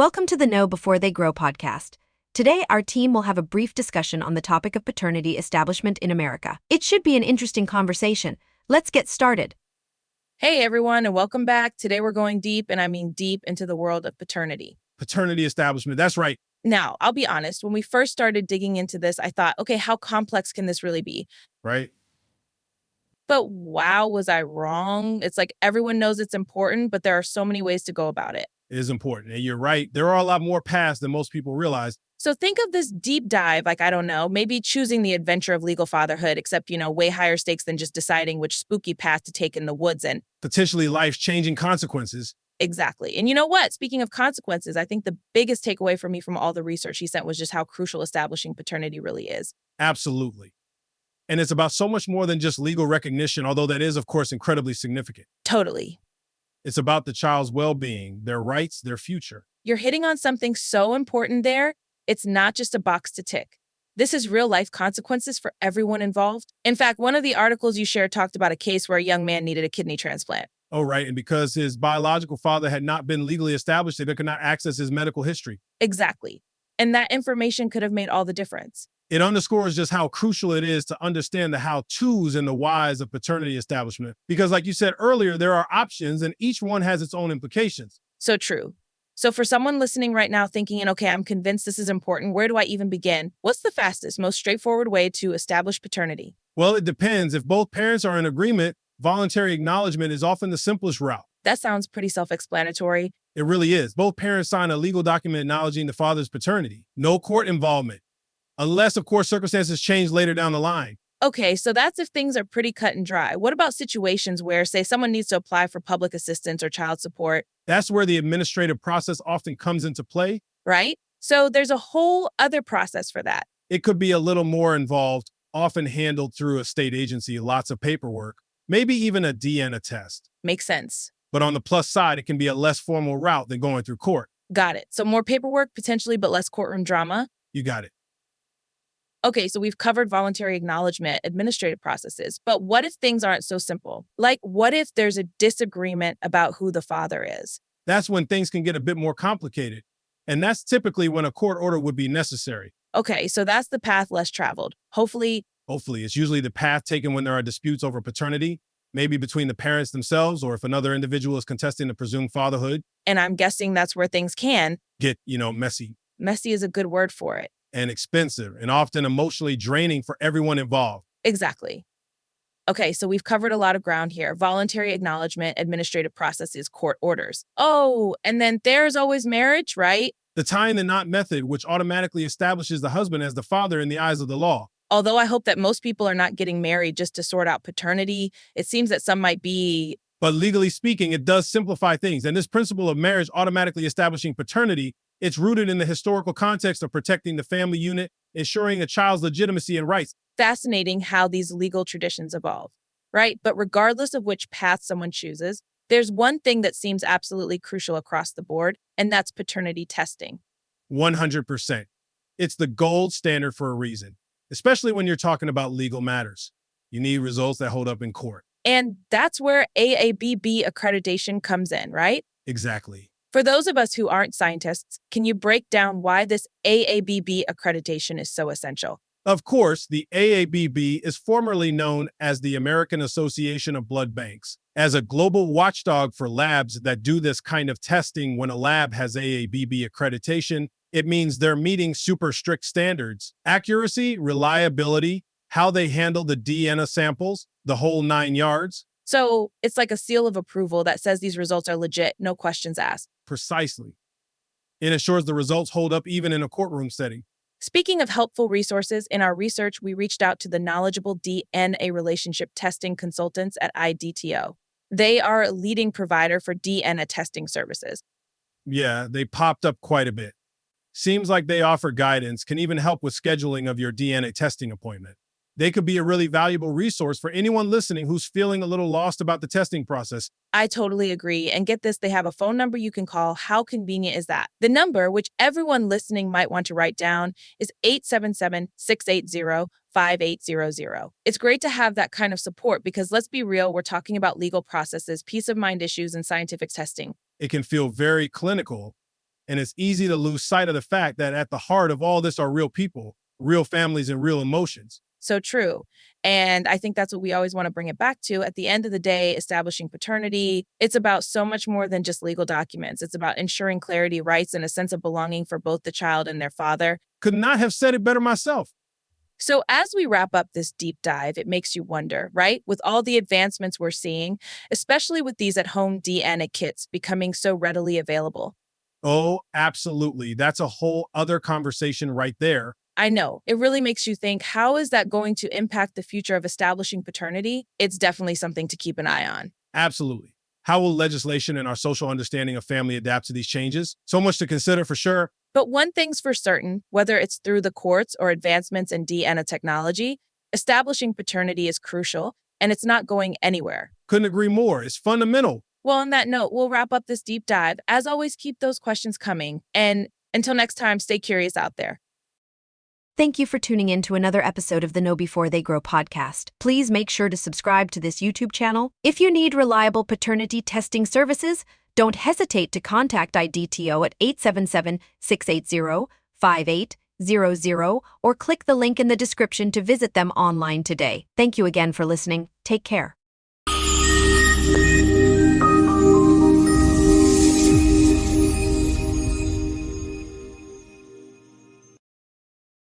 Welcome to the Know Before They Grow podcast. Today, our team will have a brief discussion on the topic of paternity establishment in America. It should be an interesting conversation. Let's get started. Hey everyone, and welcome back. Today we're going deep, and I mean deep, into the world of paternity. Paternity establishment, that's right. Now, I'll be honest, when we first started digging into this, I thought, okay, how complex can this really be? Right? But wow, was I wrong? It's like everyone knows it's important, but there are so many ways to go about it. It is important. And you're right. There are a lot more paths than most people realize. So think of this deep dive, like, I don't know, maybe choosing the adventure of legal fatherhood, except, way higher stakes than just deciding which spooky path to take in the woods and Potentially life-changing consequences. exactly. And you know what? Speaking of consequences, I think the biggest takeaway for me from all the research he sent was just how crucial establishing paternity really is. Absolutely. And it's about so much more than just legal recognition, although that is, of course, incredibly significant. Totally. It's about the child's well-being, their rights, their future. You're hitting on something so important there. It's not just a box to tick. This is real life consequences for everyone involved. In fact, one of the articles you shared talked about a case where a young man needed a kidney transplant. Oh, right. And because his biological father had not been legally established, they could not access his medical history. Exactly. And that information could have made all the difference. It underscores just how crucial it is to understand the how-tos and the whys of paternity establishment. Because like you said earlier, there are options and each one has its own implications. So true. So for someone listening right now thinking, okay, I'm convinced this is important, where do I even begin? What's the fastest, most straightforward way to establish paternity? Well, it depends. If both parents are in agreement, voluntary acknowledgement is often the simplest route. That sounds pretty self-explanatory. It really is. Both parents sign a legal document acknowledging the father's paternity. No court involvement. Unless, of course, circumstances change later down the line. Okay, so that's if things are pretty cut and dry. What about situations where, say, someone needs to apply for public assistance or child support? That's where the administrative process often comes into play. Right? So there's a whole other process for that. It could be a little more involved, often handled through a state agency, lots of paperwork, maybe even a DNA test. Makes sense. But on the plus side, it can be a less formal route than going through court. Got it. So more paperwork, potentially, but less courtroom drama. You got it. Okay, so we've covered voluntary acknowledgement, administrative processes, but what if things aren't so simple? Like, what if there's a disagreement about who the father is? That's when things can get a bit more complicated. And that's typically when a court order would be necessary. Okay, so that's the path less traveled. Hopefully, It's usually the path taken when there are disputes over paternity, maybe between the parents themselves or if another individual is contesting the presumed fatherhood. and I'm guessing that's where things can. Get, messy Messy is a good word for it. and expensive and often emotionally draining for everyone involved. Exactly. Okay, so we've covered a lot of ground here. Voluntary acknowledgement, administrative processes, court orders. Oh, and then there's always marriage, right? The tying the knot method, which automatically establishes the husband as the father in the eyes of the law. Although I hope that most people are not getting married just to sort out paternity, it seems that some might be. But legally speaking, it does simplify things. And this principle of marriage automatically establishing paternity, it's rooted in the historical context of protecting the family unit, ensuring a child's legitimacy and rights. Fascinating how these legal traditions evolve, right? But regardless of which path someone chooses, there's one thing that seems absolutely crucial across the board, and that's paternity testing. 100%. It's the gold standard for a reason, especially when you're talking about legal matters. You need results that hold up in court. And that's where AABB accreditation comes in, right? Exactly. For those of us who aren't scientists, can you break down why this AABB accreditation is so essential? Of course, the AABB is formerly known as the American Association of Blood Banks. As a global watchdog for labs that do this kind of testing, when a lab has AABB accreditation, it means they're meeting super strict standards. Accuracy, reliability, how they handle the DNA samples, the whole 9 yards. So it's like a seal of approval that says these results are legit, no questions asked. Precisely. It ensures the results hold up even in a courtroom setting. Speaking of helpful resources, in our research, we reached out to the knowledgeable DNA relationship testing consultants at IDTo. They are a leading provider for DNA testing services. Yeah, they popped up quite a bit. Seems like they offer guidance, can even help with scheduling of your DNA testing appointment. They could be a really valuable resource for anyone listening who's feeling a little lost about the testing process. I totally agree. And get this, they have a phone number you can call. How convenient is that? The number, which everyone listening might want to write down, is 877-680-5800. It's great to have that kind of support because let's be real, we're talking about legal processes, peace of mind issues, and scientific testing. It can feel very clinical, And it's easy to lose sight of the fact that at the heart of all this are real people, real families, and real emotions. So true. And I think that's what we always want to bring it back to. At the end of the day, establishing paternity, it's about so much more than just legal documents. It's about ensuring clarity, rights, and a sense of belonging for both the child and their father. Could not have said it better myself. So, as we wrap up this deep dive, it makes you wonder, right? With all the advancements we're seeing, especially with these at home DNA kits becoming so readily available. Oh, absolutely. That's a whole other conversation right there. I know it really makes you think, how is that going to impact the future of establishing paternity? It's definitely something to keep an eye on. Absolutely. How will legislation and our social understanding of family adapt to these changes? So much to consider for sure. But one thing's for certain, whether it's through the courts or advancements in DNA technology, establishing paternity is crucial and it's not going anywhere. Couldn't agree more. It's fundamental. Well, on that note, we'll wrap up this deep dive. As always, keep those questions coming. And until next time, stay curious out there. Thank you for tuning in to another episode of the Know Before They Grow podcast. Please make sure to subscribe to this YouTube channel. If you need reliable paternity testing services, don't hesitate to contact IDTo at 877-680-5800 or click the link in the description to visit them online today. Thank you again for listening. Take care.